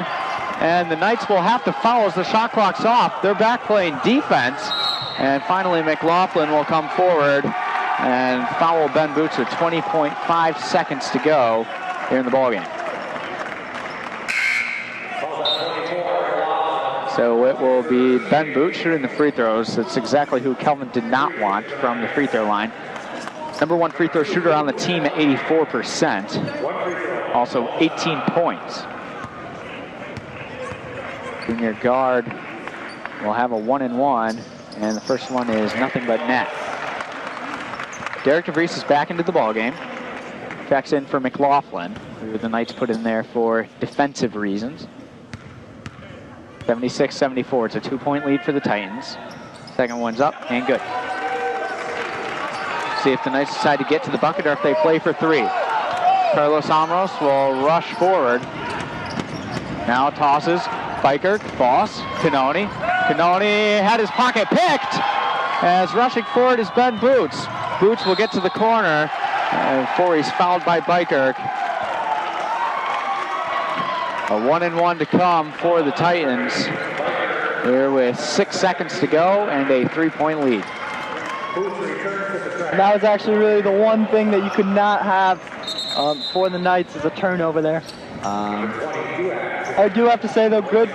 And the Knights will have to foul as the shot clock's off. They're back playing defense. And finally, McLaughlin will come forward and foul Ben Boots with 20.5 seconds to go here in the ballgame. So it will be Ben Boots shooting the free throws. That's exactly who Kelvin did not want from the free throw line. Number 1 free throw shooter on the team at 84%. Also 18 points. Junior guard will have a 1-and-1. And the first one is nothing but net. Derek DeVries is back into the ballgame. Checks in for McLaughlin, who the Knights put in there for defensive reasons. 76-74. It's a 2-point lead for the Titans. Second one's up and good. See if the Knights decide to get to the bucket or if they play for 3. Carlos Amros will rush forward. Now tosses. Biker, Boss, Cannoni. Cannoni had his pocket picked as rushing forward is Ben Boots. Boots will get to the corner before he's fouled by Biker. A 1-and-1 to come for the Titans here with 6 seconds to go and a 3-point lead. And that was actually really the one thing that you could not have for the Knights is a turnover there. I do have to say, though, good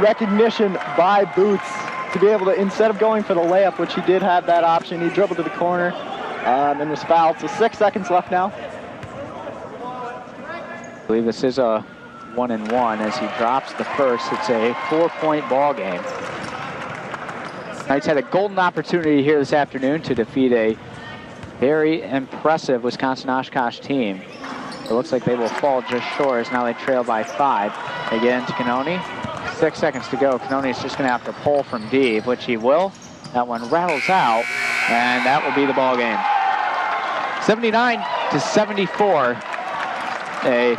recognition by Boots to be able to, instead of going for the layup, which he did have that option, he dribbled to the corner and was fouled. So 6 seconds left now. I believe this is a 1-and-1 as he drops the first. It's a 4-point ball game. Knights had a golden opportunity here this afternoon to defeat a very impressive Wisconsin Oshkosh team. It looks like they will fall just short as now they trail by 5. Again to Cannoni. 6 seconds to go. Canoni's just going to have to pull from deep, which he will. That one rattles out, and that will be the ball game. 79-74.